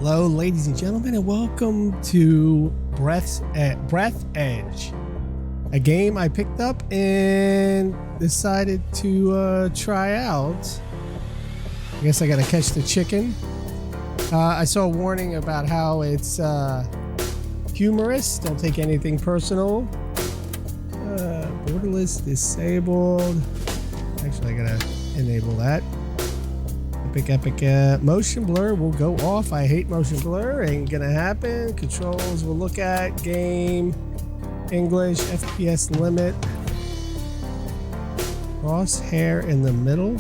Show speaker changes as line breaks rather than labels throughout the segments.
Hello, ladies and gentlemen, and welcome to Breathedge, a game I picked up and decided to try out. I guess I gotta catch the chicken. I saw a warning about how it's humorous. Don't take anything personal. Borderless disabled. Actually, I gotta enable that. Epic motion blur will go off. I hate motion blur. Ain't gonna happen. Controls we'll look at. Game, English, FPS limit. Crosshair in the middle.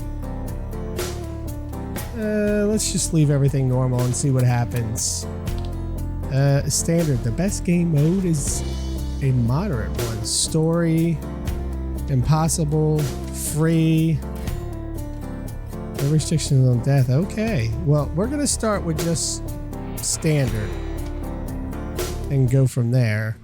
Let's just leave everything normal and see what happens. Standard. The best game mode is a moderate one. Story, impossible, free. No restrictions on death. Okay. Well, we're going to start with just standard and go from there.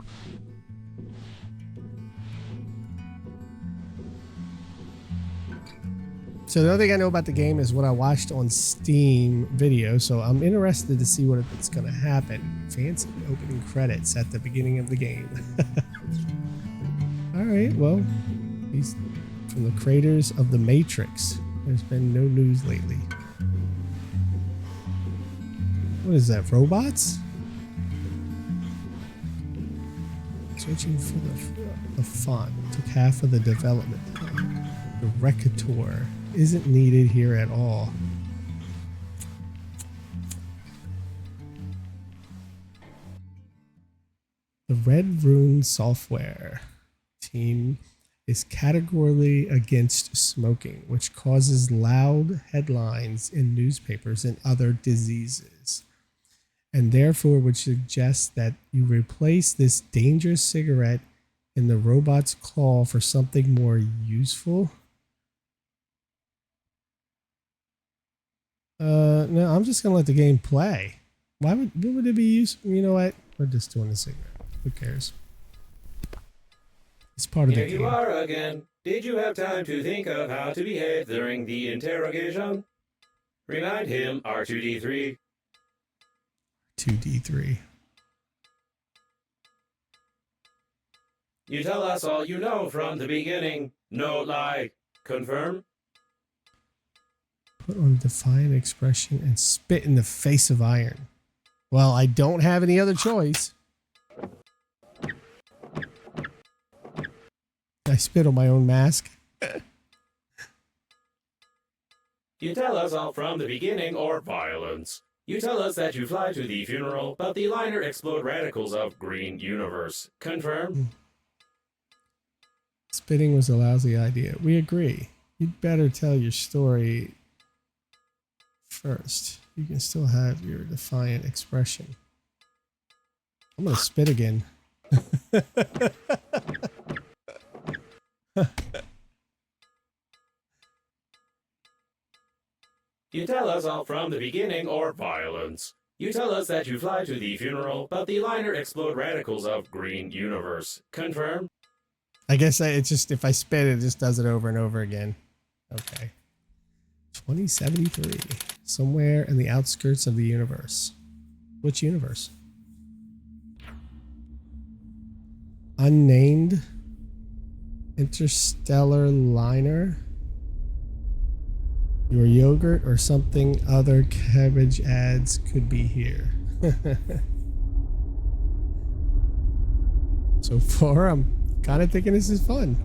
So the other thing I know about the game is what I watched on Steam video. So I'm interested to see what it's going to happen. Fancy opening credits at the beginning of the game. All right. Well, he's from the creators of The Matrix. There's been no news lately. What is that? Robots? Searching for the font. Took half of the development time. The Recator isn't needed here at all. The Red Rune software team is categorically against smoking, which causes loud headlines in newspapers and other diseases, and therefore would suggest that you replace this dangerous cigarette in the robot's claw for something more useful. No, I'm just gonna let the game play. What would it be useful? You know what? We're just doing a cigarette. Who cares? It's part of the game.
Here you are again. Did you have time to think of how to behave during the interrogation? Remind him R2-D3.
2D3.
You tell us all you know from the beginning. No lie. Confirm?
Put on a defiant expression and spit in the face of iron. Well, I don't have any other choice. I spit on my own mask.
You tell us all from the beginning or violence. You tell us that you fly to the funeral, but the liner explode radicals of green universe. Confirm?
Spitting was a lousy idea. We agree. You'd better tell your story first. You can still have your defiant expression. I'm gonna spit again.
You tell us all from the beginning or violence. You tell us that you fly to the funeral, but the liner explode radicals of green universe. Confirm?
I guess it's just, if I spit, it just does it over and over again. Okay. 2073. Somewhere in the outskirts of the universe. Which universe? Unnamed. Interstellar liner. Your yogurt or something other cabbage ads could be here. So far, I'm kind of thinking this is fun.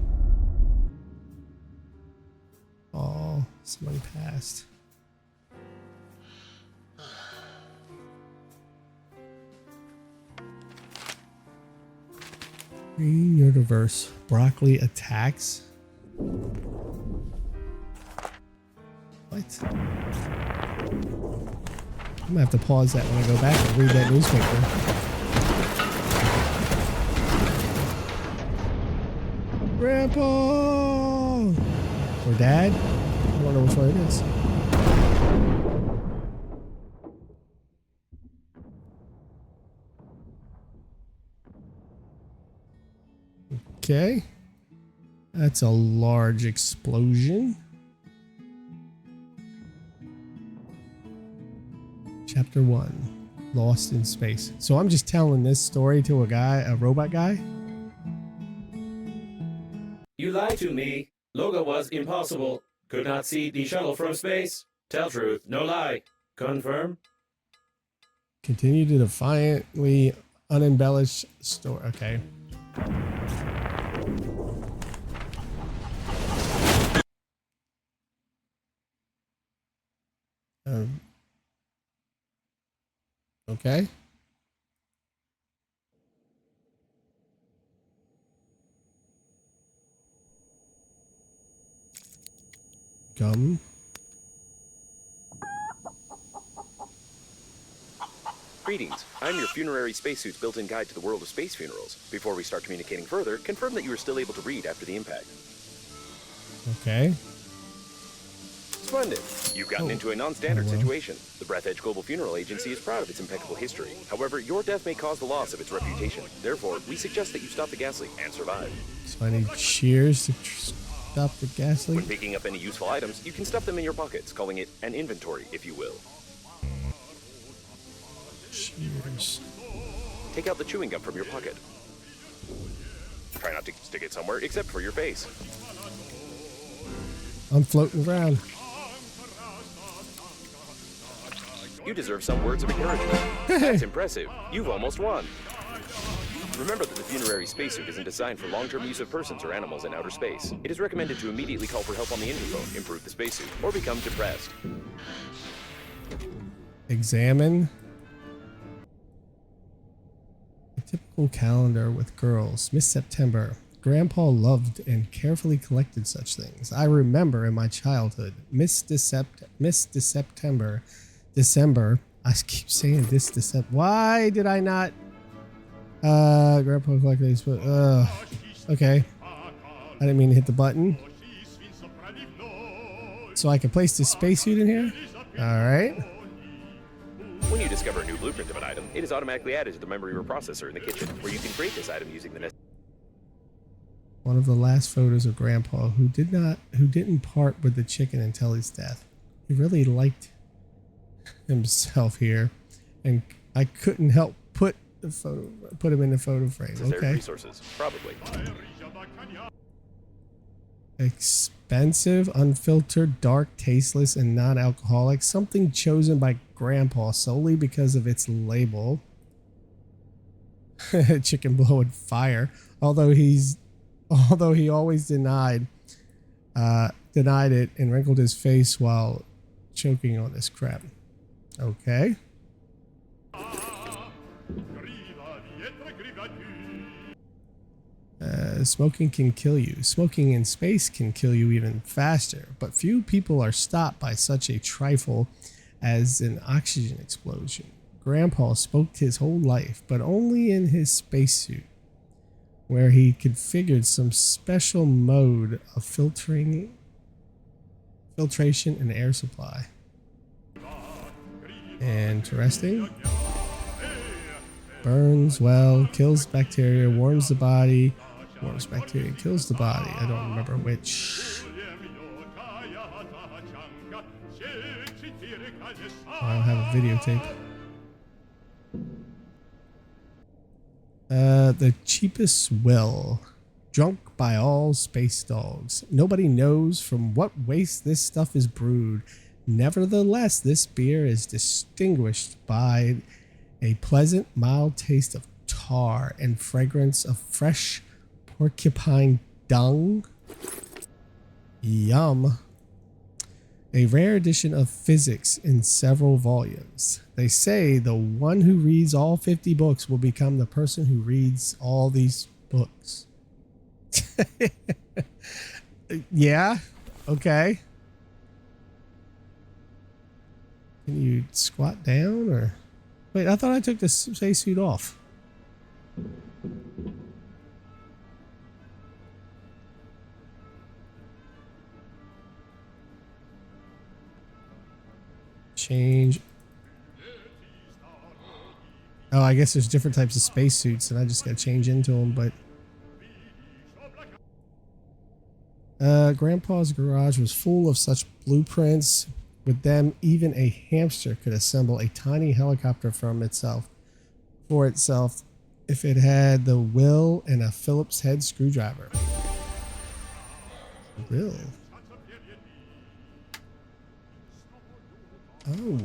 Oh, somebody passed. Green universe. Broccoli attacks. What? I'm gonna have to pause that when I go back and read that newspaper. Grandpa! Or Dad? I don't know which one it is. Okay. That's a large explosion. Chapter 1. Lost in space. So I'm just telling this story to a robot guy?
You lied to me. Logo was impossible. Could not see the shuttle from space. Tell truth, no lie. Confirm?
Continue to defiantly unembellished story. Okay. Okay. Gum.
Greetings. I'm your funerary spacesuit's built-in guide to the world of space funerals. Before we start communicating further, confirm that you are still able to read after the impact.
Okay.
Splendid. You've gotten into a non-standard
well.
situation. The Breathedge Global Funeral Agency is proud of its impeccable history. However, your death may cause the loss of its reputation. Therefore, we suggest that you stop the gas leak and survive.
So I need shears to stop the gas leak.
When picking up any useful items, you can stuff them in your pockets, calling it an inventory, if you will.
Shears.
Take out the chewing gum from your pocket. Try not to stick it somewhere except for your face.
I'm floating around.
You deserve some words of encouragement. That's impressive. You've almost won. Remember that the funerary spacesuit isn't designed for long-term use of persons or animals in outer space. It is recommended to immediately call for help on the interphone, improve the spacesuit, or become depressed.
Examine. A typical calendar with girls. Miss September. Grandpa loved and carefully collected such things. I remember in my childhood, December. I keep saying this December. Why did I not? Grandpa collected these, but okay. I didn't mean to hit the button. So I can place the spacesuit in here. All right.
When you discover a new blueprint of an item, it is automatically added to the memory reprocessor in the kitchen, where you can create this item using the necessary.
One of the last photos of Grandpa who didn't part with the chicken until his death. He really liked himself here, and I couldn't help put him in the photo frame. Okay.
Resources, probably.
Expensive, unfiltered, dark, tasteless, and non-alcoholic. Something chosen by Grandpa solely because of its label. Chicken blowing fire. Although he always denied it and wrinkled his face while choking on this crap. Okay. Smoking can kill you. Smoking in space can kill you even faster, but few people are stopped by such a trifle as an oxygen explosion. Grandpa smoked his whole life, but only in his spacesuit, where he configured some special mode of filtration and air supply. Interesting. Burns well, kills bacteria, warms the body. Warms bacteria, kills the body. I don't remember which. I don't have a videotape. The cheapest will. Drunk by all space dogs. Nobody knows from what waste this stuff is brewed. Nevertheless, this beer is distinguished by a pleasant, mild taste of tar and fragrance of fresh porcupine dung. Yum. A rare edition of physics in several volumes. They say the one who reads all 50 books will become the person who reads all these books. Yeah, okay. Can you squat down or... Wait, I thought I took the spacesuit off. Change. Oh, I guess there's different types of spacesuits and I just gotta change into them, but... Grandpa's garage was full of such blueprints. With them, even a hamster could assemble a tiny helicopter for itself if it had the will and a Phillips head screwdriver. Really? Oh.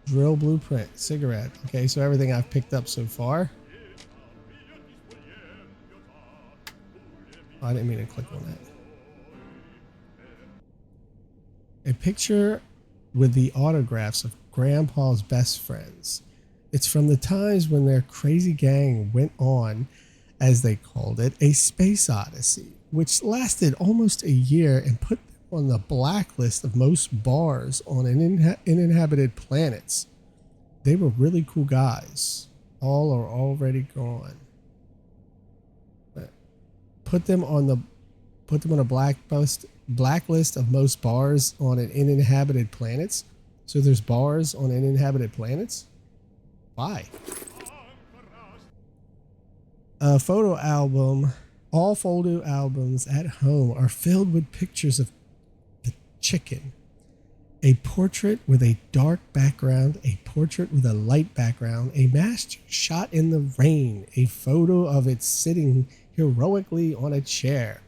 Drill blueprint, cigarette. Okay, so everything I've picked up so far. Oh, I didn't mean to click on that. A picture with the autographs of Grandpa's best friends. It's from the times when their crazy gang went on, as they called it, a space odyssey, which lasted almost a year and put them on the blacklist of most bars on uninhabited planets. They were really cool guys. All are already gone. Put them on a blacklist of most bars on an uninhabited planets. So there's bars on uninhabited planets? Why? A photo album. All photo albums at home are filled with pictures of the chicken. A portrait with a dark background, a portrait with a light background, a master shot in the rain, a photo of it sitting heroically on a chair.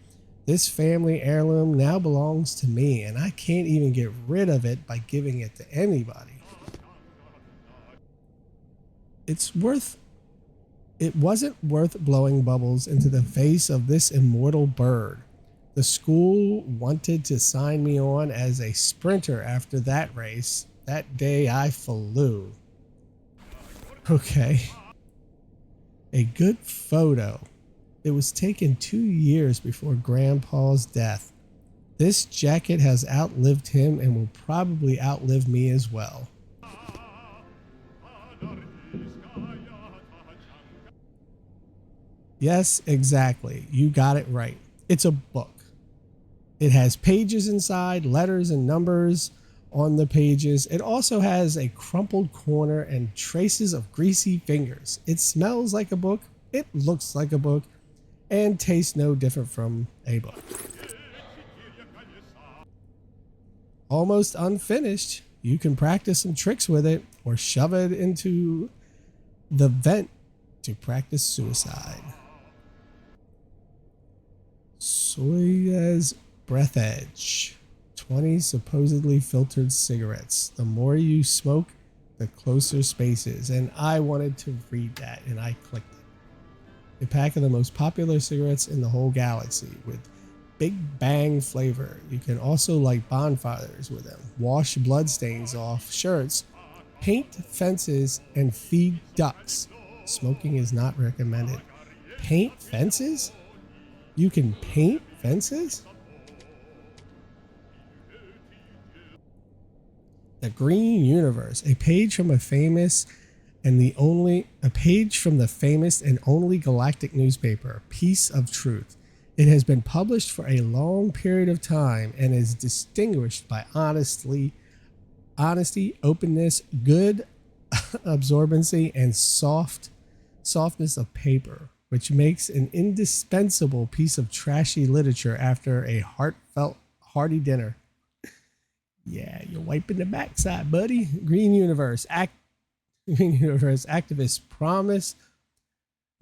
This family heirloom now belongs to me, and I can't even get rid of it by giving it to anybody. It wasn't worth blowing bubbles into the face of this immortal bird. The school wanted to sign me on as a sprinter after that race. That day I flew. Okay. A good photo. It was taken 2 years before Grandpa's death. This jacket has outlived him and will probably outlive me as well. Yes, exactly. You got it right. It's a book. It has pages inside, letters and numbers on the pages. It also has a crumpled corner and traces of greasy fingers. It smells like a book. It looks like a book and tastes no different from a book. Almost unfinished. You can practice some tricks with it or shove it into the vent to practice suicide. Soyuz Breathedge. 20 supposedly filtered cigarettes. The more you smoke, the closer space is. And I wanted to read that and I clicked it. A pack of the most popular cigarettes in the whole galaxy with Big Bang flavor. You can also light bonfires with them, wash bloodstains off shirts, paint fences, and feed ducks. Smoking is not recommended. Paint fences? You can paint fences? The Green Universe, a page from the famous and only galactic newspaper, Piece of Truth. It has been published for a long period of time and is distinguished by honesty, openness, good absorbency, and softness of paper, which makes an indispensable piece of trashy literature after a hearty dinner. Yeah, you're wiping the backside, buddy. Green Universe activists promise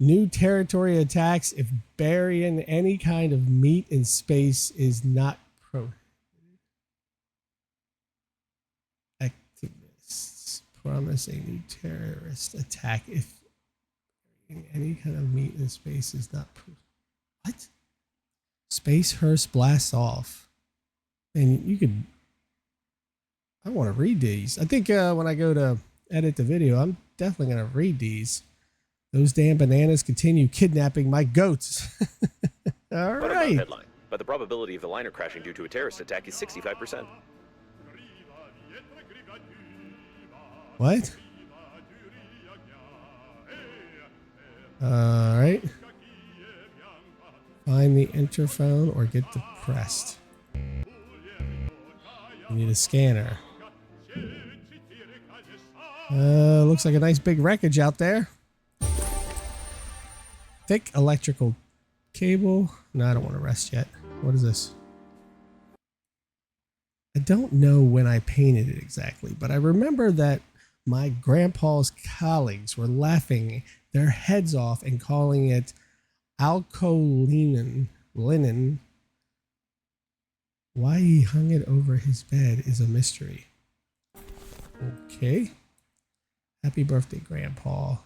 new territory attacks if burying any kind of meat in space is not prohibited. Activists promise a new terrorist attack if burying any kind of meat in space is not prohibited. What? Space Hearst blasts off. And you could... I want to read these. I think when I go to edit the video, I'm definitely going to read these. Those damn bananas continue kidnapping my goats. All right.
Headline. But the probability of the liner crashing due to a terrorist attack is 65%.
What? All right. Find the interphone or get depressed. You need a scanner. Looks like a nice big wreckage out there. Thick electrical cable. No, I don't want to rest yet. What is this? I don't know when I painted it exactly, but I remember that my grandpa's colleagues were laughing their heads off and calling it alcolinen linen. Why he hung it over his bed is a mystery. Okay. Happy birthday, Grandpa.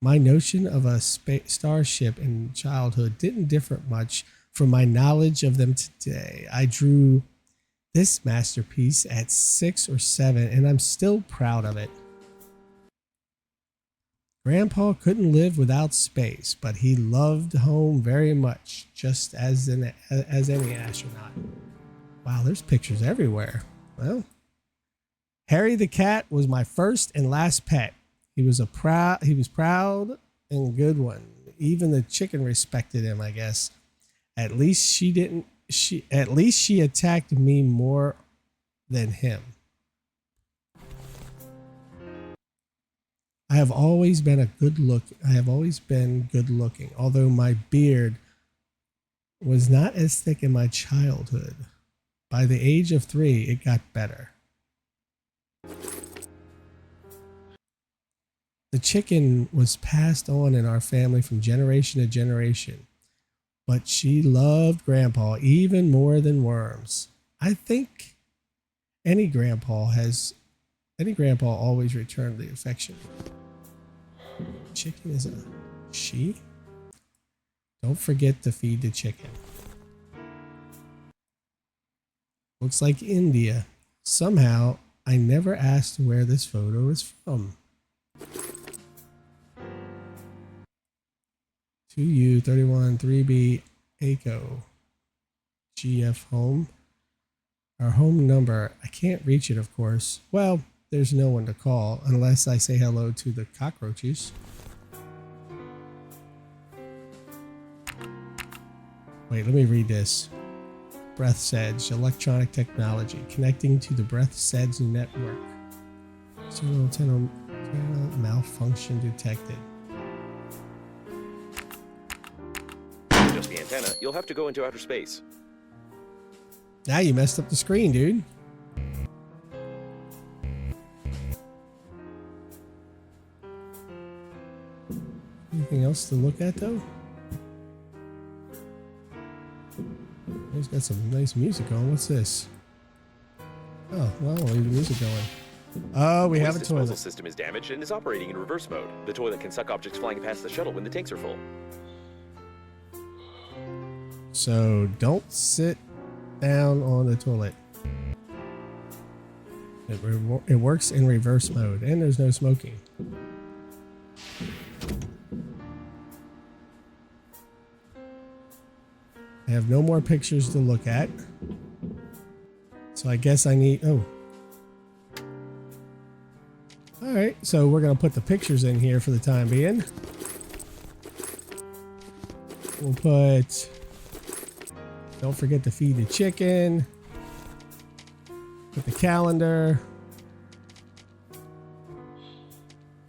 My notion of a starship in childhood didn't differ much from my knowledge of them today. I drew this masterpiece at 6 or 7, and I'm still proud of it. Grandpa couldn't live without space, but he loved home very much, just as any astronaut. Wow, there's pictures everywhere. Well, Harry the cat was my first and last pet. He was proud and good one. Even the chicken respected him, I guess. At least she attacked me more than him. I have always been good looking, although my beard was not as thick in my childhood. By the age of 3, it got better. The chicken was passed on in our family from generation to generation, but she loved Grandpa even more than worms. I think any grandpa always returned the affection. Chicken is a she? Don't forget to feed the chicken. Looks like India. Somehow, I never asked where this photo is from. 2U31 3B ACO GF home. Our home number. I can't reach it, of course. Well, there's no one to call unless I say hello to the cockroaches. Wait, let me read this. Breathedge, electronic technology, connecting to the Breathedge network. Serial antenna malfunction detected.
Just the antenna. You'll have to go into outer space.
Now you messed up the screen, dude. Anything else to look at, though? He's got some nice music on. What's this? Oh, well, I'll leave the music going. Oh, we have a toilet.
The disposal system is damaged and is operating in reverse mode. The toilet can suck objects flying past the shuttle when the tanks are full.
So don't sit down on the toilet. It works in reverse mode, and there's no smoking. I have no more pictures to look at. So I guess I need... Oh. Alright, so we're going to put the pictures in here for the time being. We'll put... Don't forget to feed the chicken. Put the calendar.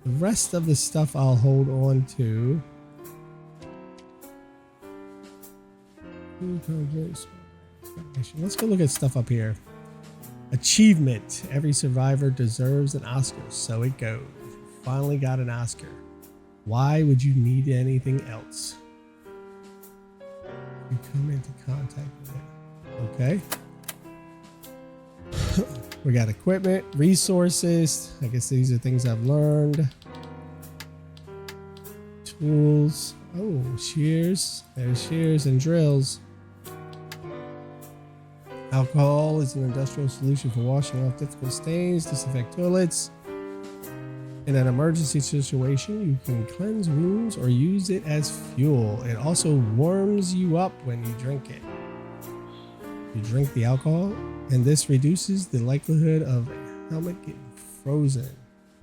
The rest of the stuff I'll hold on to. Let's go look at stuff up here. Achievement. Every survivor deserves an Oscar. So it goes. Finally got an Oscar. Why would you need anything else? You come into contact with it. Okay. We got equipment, resources. I guess these are things I've learned. Tools. Oh, shears. There's shears and drills. Alcohol is an industrial solution for washing off difficult stains, disinfect toilets. In an emergency situation, you can cleanse wounds or use it as fuel. It also warms you up when you drink it. You drink the alcohol, and this reduces the likelihood of a helmet getting frozen.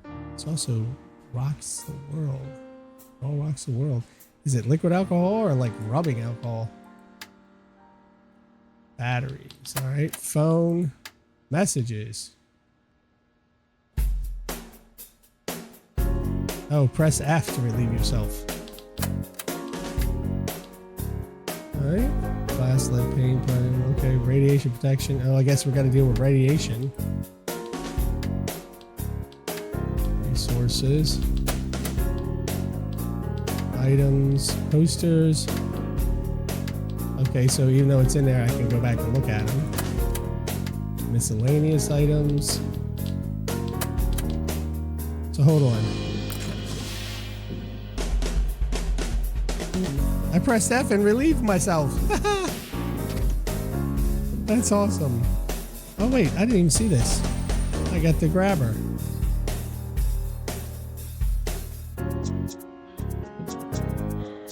It also rocks the world. It all rocks the world. Is it liquid alcohol or like rubbing alcohol? Batteries. All right. Phone. Messages. Oh, press F to relieve yourself. All right. Glass, lead paint, okay, radiation protection. Oh, I guess we're gonna deal with radiation. Resources. Items, posters. Okay, so even though it's in there, I can go back and look at them. Miscellaneous items. So hold on. I pressed F and relieved myself. That's awesome. Oh wait, I didn't even see this. I got the grabber.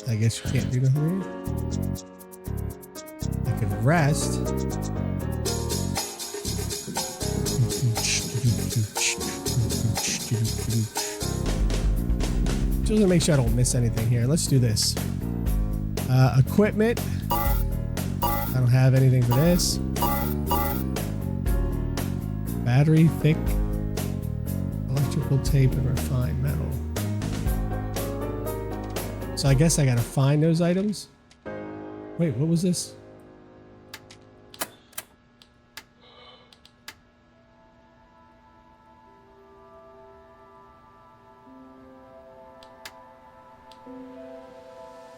I guess you can't do nothing here. I could rest. Just to make sure I don't miss anything here. Let's do this. Equipment. I don't have anything for this. Battery, thick, electrical tape, and refined metal. So I guess I gotta find those items. Wait, what was this?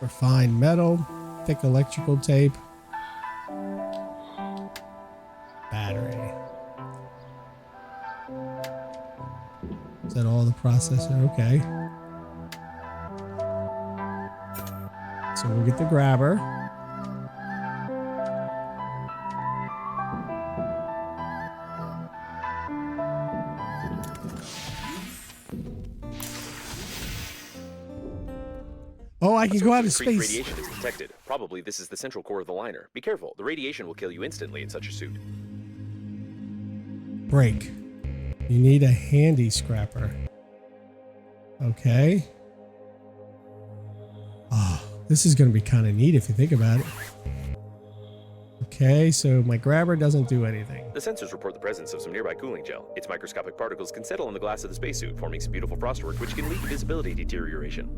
Refined metal, thick electrical tape, battery. Is that all the processor? Okay. So we'll get the grabber. Oh, I can go out of space.
Radiation is detected. Probably this is the central core of the liner. Be careful. The radiation will kill you instantly in such a suit.
Break. You need a handy scrapper. Okay. Oh, this is going to be kind of neat if you think about it. Okay, so my grabber doesn't do anything.
The sensors report the presence of some nearby cooling gel. Its microscopic particles can settle on the glass of the spacesuit, forming some beautiful frostwork which can lead to visibility deterioration.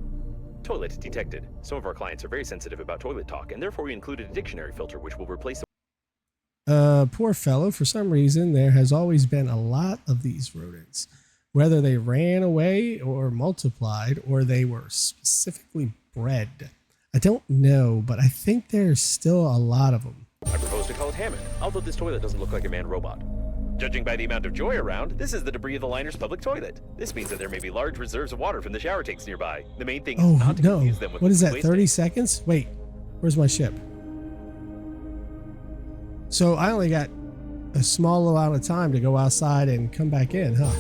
Toilet detected. Some of our clients are very sensitive about toilet talk, and therefore we included a dictionary filter which will replace the...
Poor fellow. For some reason, there has always been a lot of these rodents. Whether they ran away or multiplied, or they were specifically bred. I don't know, but I think there's still a lot of them.
I propose to call it Hammond, although this toilet doesn't look like a manned robot. Judging by the amount of joy around, this is the debris of the liner's public toilet. This means that there may be large reserves of water from the shower tanks nearby. The main thing is not to confuse them with...
What is that,
wasting.
30 seconds? Wait, where's my ship? So I only got a small amount of time to go outside and come back in, huh?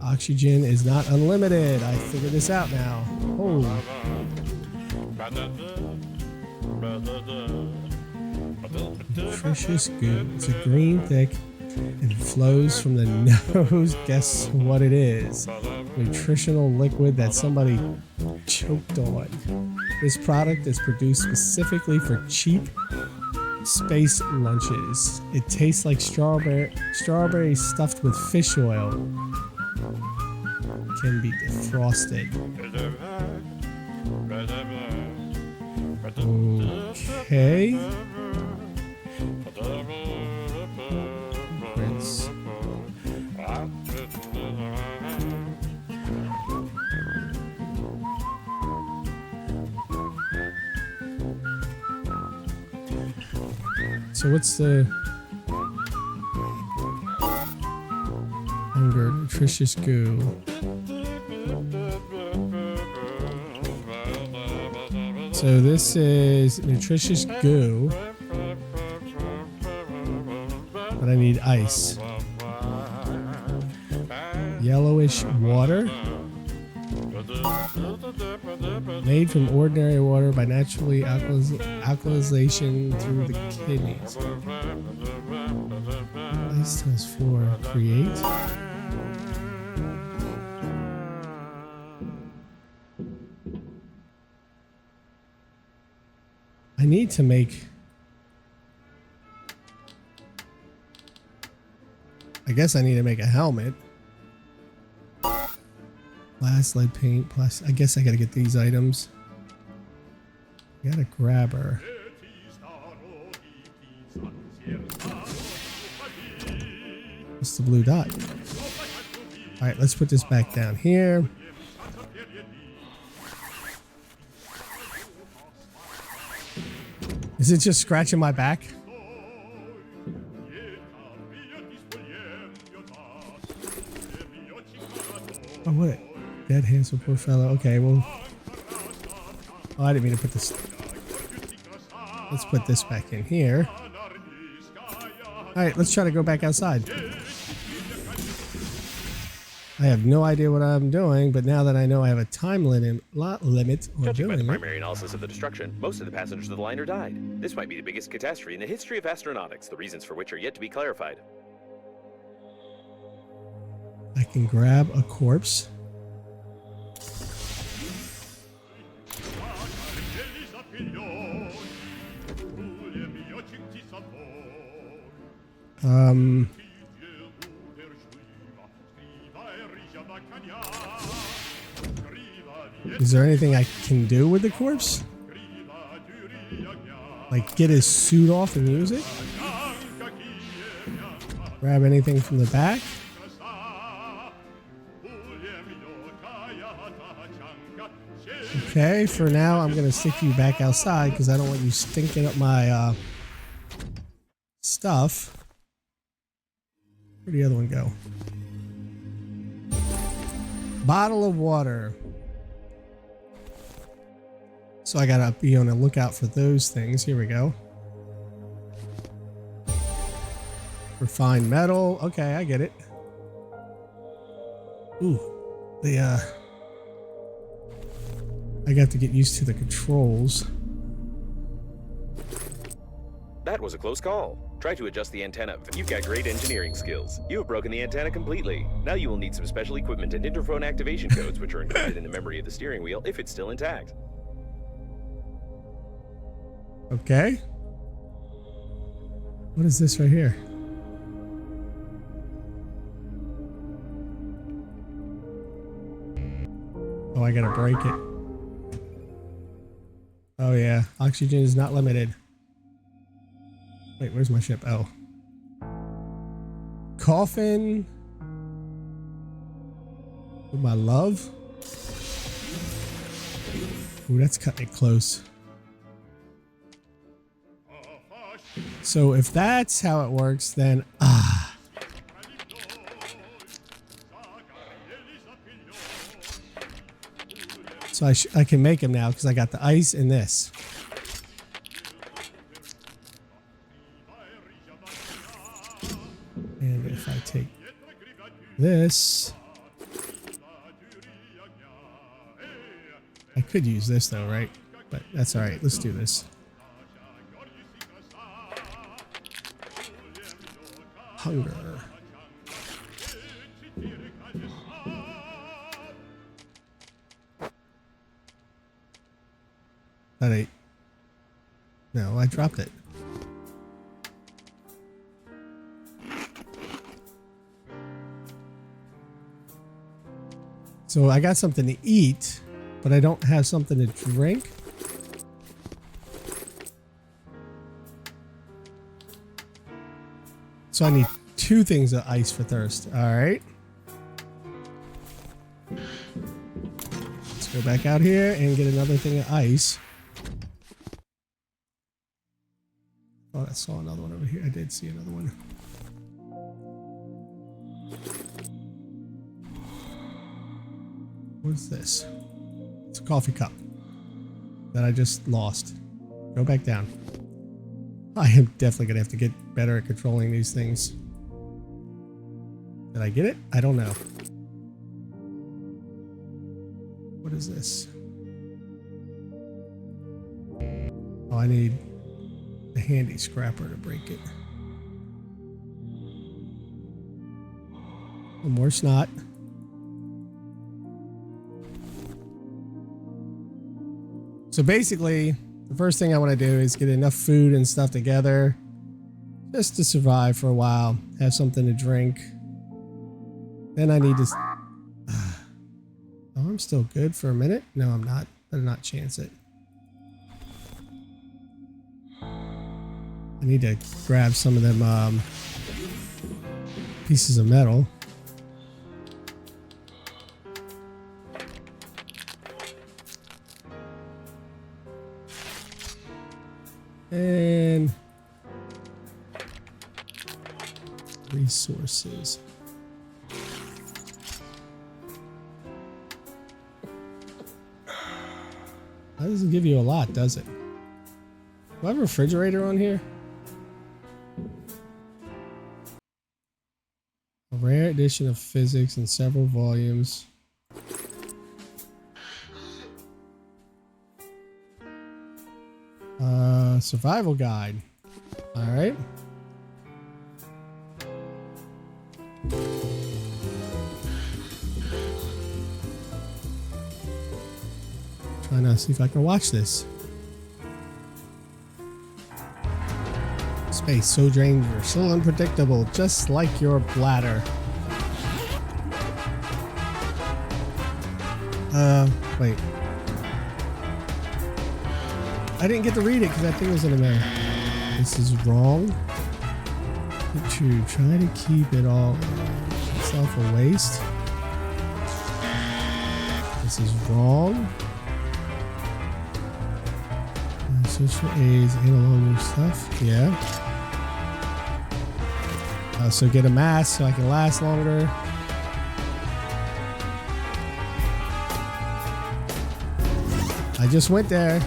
Oxygen is not unlimited. I figured this out now. Oh. Nutritious goo. It's a green thick and flows from the nose. Guess what it is? Nutritional liquid that somebody choked on. This product is produced specifically for cheap space lunches. It tastes like strawberry stuffed with fish oil. Can be defrosted. Okay. Rinse. So what's the hunger nutritious goo? So this is nutritious goo, but I need ice. Yellowish water, made from ordinary water by naturally alkalization through the kidneys. Ice times 4, create. I need to make... I guess I need to make a helmet. Glass, lead paint, plus... I guess I gotta get these items. I got a grabber. What's the blue dot? All right, let's put this back down here. Is it just scratching my back? Oh, what? Dead handsome poor fellow. Okay, well. Oh, I didn't mean to put this. Let's put this back in here. All right, let's try to go back outside. I have no idea what I'm doing, but now that I know I have a time limit on
Judging by the
doing it.
primary analysis of the destruction, most of the passengers of the liner died. This might be the biggest catastrophe in the history of astronautics, the reasons for which are yet to be clarified.
I can grab a corpse. Is there anything I can do with the corpse? Like get his suit off and use it? Grab anything from the back? Okay, for now I'm gonna stick you back outside because I don't want you stinking up my stuff. Where'd the other one go? Bottle of water. So I gotta be on the lookout for those things. Here we go. Refined metal. Okay, I get it. Ooh, I got to get used to the controls.
That was a close call. Try to adjust the antenna. You've got great engineering skills. You have broken the antenna completely. Now you will need some special equipment and interphone activation codes, which are encoded in the memory of the steering wheel if it's still intact.
Okay. What is this right here? Oh, I gotta break it. Oh yeah, oxygen is not limited. Wait, where's my ship? Oh. Coffin. With my love. Ooh, that's cutting it close. So if that's how it works, then So I can make him now because I got the ice and this. And if I take this, I could use this though, right? But that's all right. Let's do this. Hunger. That ain't. No, I dropped it. So I got something to eat, but I don't have something to drink. So I need 2 things of ice for thirst. All right. Let's go back out here and get another thing of ice. Oh, I saw another one over here. I did see another one. What's this? It's a coffee cup that I just lost. Go back down. I am definitely going to have to get better at controlling these things. Did I get it? I don't know. What is this? Oh, I need a handy scrapper to break it. One more snot. So basically, the first thing I want to do is get enough food and stuff together just to survive for a while. Have something to drink. Then I need to... Oh, I'm still good for a minute. No, I'm not. Better not chance it. I need to grab some of them Pieces of metal. And resources. That doesn't give you a lot, does it? Do I have a refrigerator on here? A rare edition of physics in several volumes. Survival guide. All right. Trying to see if I can watch this. Space so dangerous, so unpredictable, just like your bladder. Wait. I didn't get to read it because that thing was in the mail. This is wrong. To try to keep it all itself a waste. This is wrong. Social aids, analog stuff. Yeah. So get a mask so I can last longer. I just went there.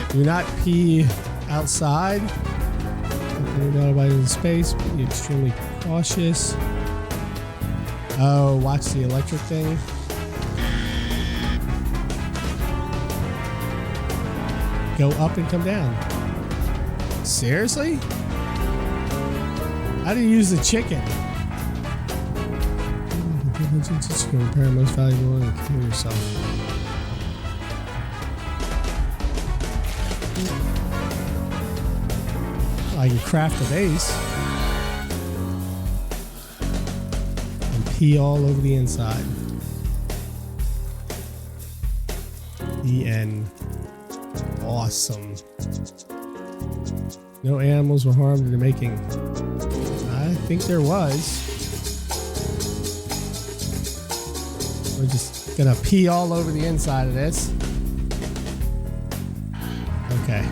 Do not pee outside. About in space. Be extremely cautious. Oh, watch the electric thing. Go up and come down. Seriously? How do you use the chicken? Compare most valuable and kill yourself. I can craft a base and pee all over the inside. The end. Awesome. No animals were harmed in the making. I think there was. We're just gonna pee all over the inside of this. Okay.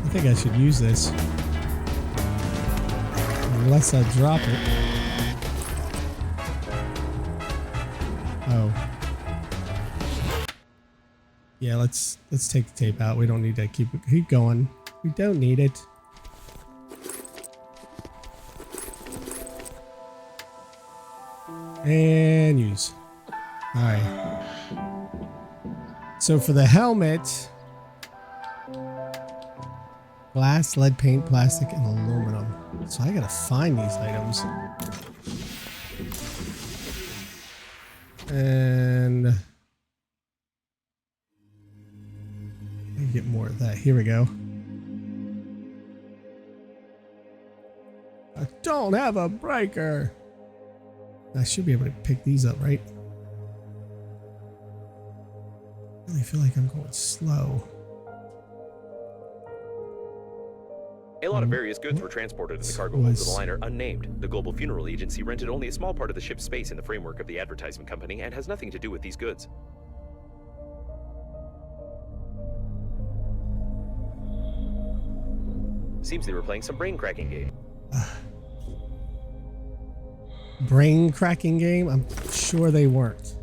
I think I should use this. Unless I drop it. Oh. Yeah, let's take the tape out. We don't need to keep going. We don't need it. And use. Alright. So for the helmet, glass, lead paint, plastic, and aluminum. So I gotta find these items. And let me get more of that. Here we go. I don't have a breaker. I should be able to pick these up, right? I really feel like I'm going slow.
A lot of various goods were transported in the cargo hold of the liner unnamed. The Global Funeral Agency rented only a small part of the ship's space in the framework of the advertisement company and has nothing to do with these goods. Seems they were playing some brain cracking game.
Brain cracking game? I'm sure they weren't.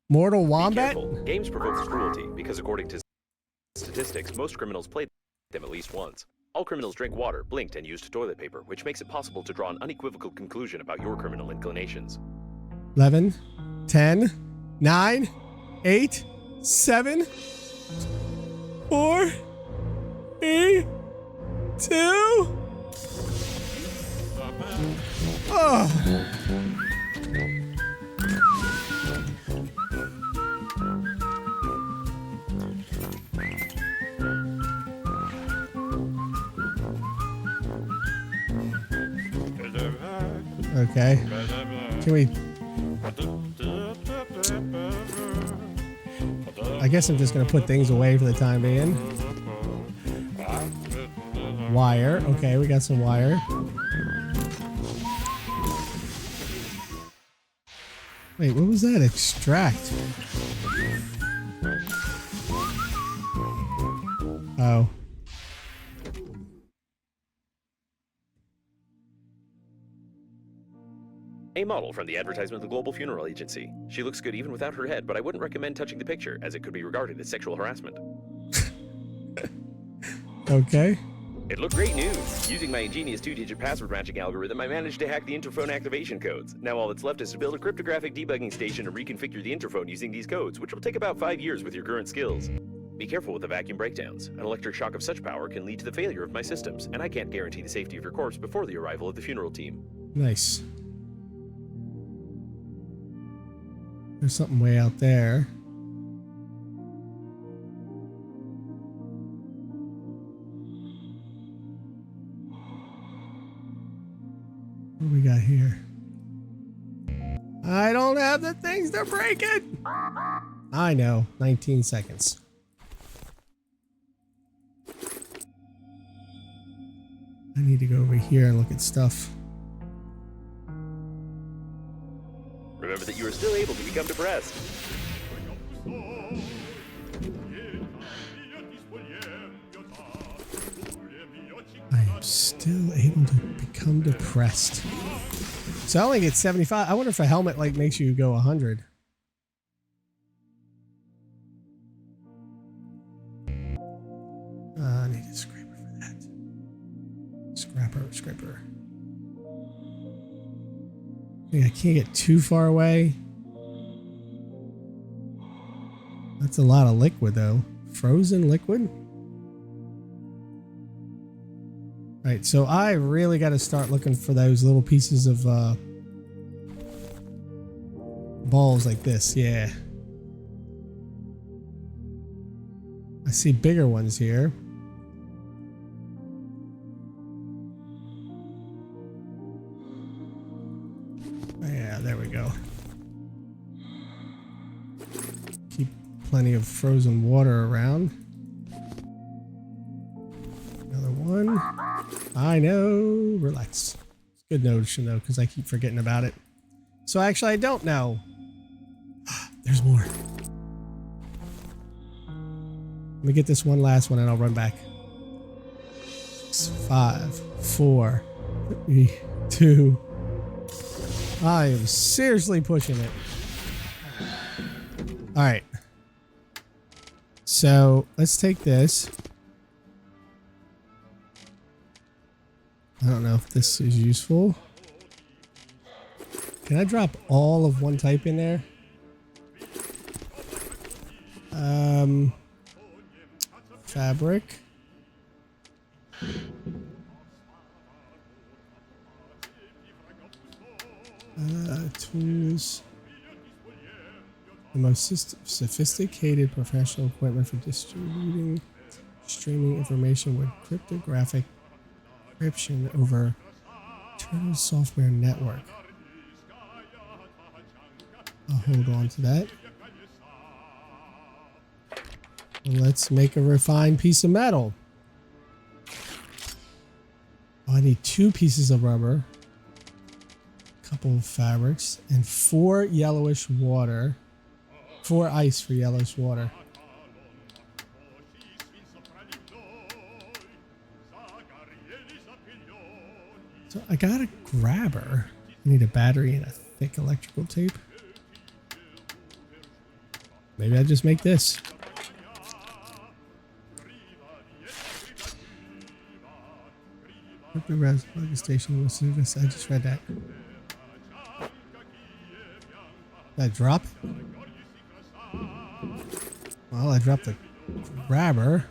Mortal Wombat?
Games provoke cruelty because according to statistics, most criminals play them at least once. All criminals drink water, blinked, and used toilet paper, which makes it possible to draw an unequivocal conclusion about your criminal inclinations.
11, 10, 9, 8, 7, 4, 3, 2. Oh. Okay. Can we... I guess I'm just going to put things away for the time being. Wire. Okay, we got some wire. Wait, what was that? Extract. Oh.
A model from the advertisement of the Global Funeral Agency. She looks good even without her head, but I wouldn't recommend touching the picture, as it could be regarded as sexual harassment.
Okay.
It looked great news. Using my ingenious 2-digit password matching algorithm, I managed to hack the interphone activation codes. Now all that's left is to build a cryptographic debugging station and reconfigure the interphone using these codes, which will take about 5 years with your current skills. Be careful with the vacuum breakdowns. An electric shock of such power can lead to the failure of my systems, and I can't guarantee the safety of your corpse before the arrival of the funeral team.
Nice. There's something way out there. What do we got here? I don't have the things to break it. I know. 19 seconds. I need to go over here and look at stuff.
Remember that you are still able to become depressed.
I am still able to become depressed. So I only get 75. I wonder if a helmet like makes you go 100. I need a scraper for that. Scraper. I can't get too far away. That's a lot of liquid though. Frozen liquid? Right, so I really got to start looking for those little pieces of balls like this. Yeah. I see bigger ones here. Yeah, there we go. Keep plenty of frozen water around. Another one. I know. Relax. It's a good notion though, because I keep forgetting about it. So actually, I don't know. There's more. Let me get this one last one and I'll run back. 6, 5, 4, 3, 2. I am seriously pushing it. All right. So let's take this. I don't know if this is useful. Can I drop all of one type in there? Fabric. Tools. The most sophisticated professional equipment for distributing, streaming information with cryptographic encryption over internal software network. I'll hold on to that. Let's make a refined piece of metal. Oh, I need 2 pieces of rubber, a couple of fabrics, and 4 yellowish water. 4 ice for yellowish water. So I got a grabber. I need a battery and a thick electrical tape. Maybe I just make this. Cryptographic station will service. I just read that. Did I drop it? Well, I dropped the grabber.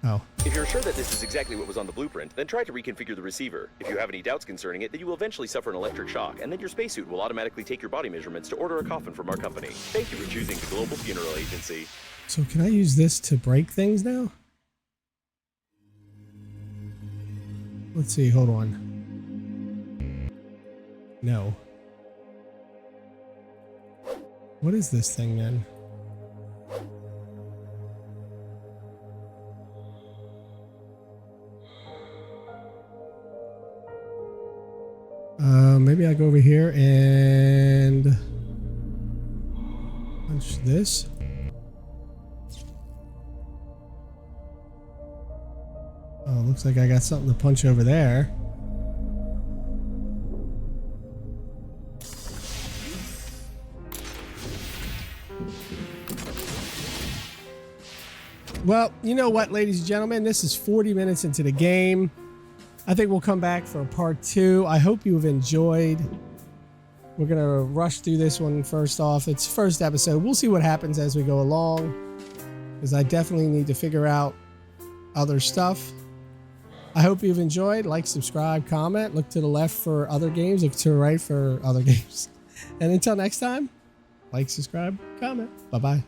Oh.
If you're sure that this is exactly what was on the blueprint, then try to reconfigure the receiver. If you have any doubts concerning it, then you will eventually suffer an electric shock, and then your spacesuit will automatically take your body measurements to order a coffin from our company. Thank you for choosing the Global Funeral Agency.
So can I use this to break things now? Let's see, hold on. No. What is this thing then? Maybe I go over here and punch this. Oh, looks like I got something to punch over there. Well, you know what, ladies and gentlemen, this is 40 minutes into the game. I think we'll come back for part 2. I hope you have enjoyed. We're going to rush through this one first off. It's first episode. We'll see what happens as we go along, because I definitely need to figure out other stuff. I hope you've enjoyed. Like, subscribe, comment. Look to the left for other games. Look to the right for other games. And until next time, like, subscribe, comment. Bye-bye.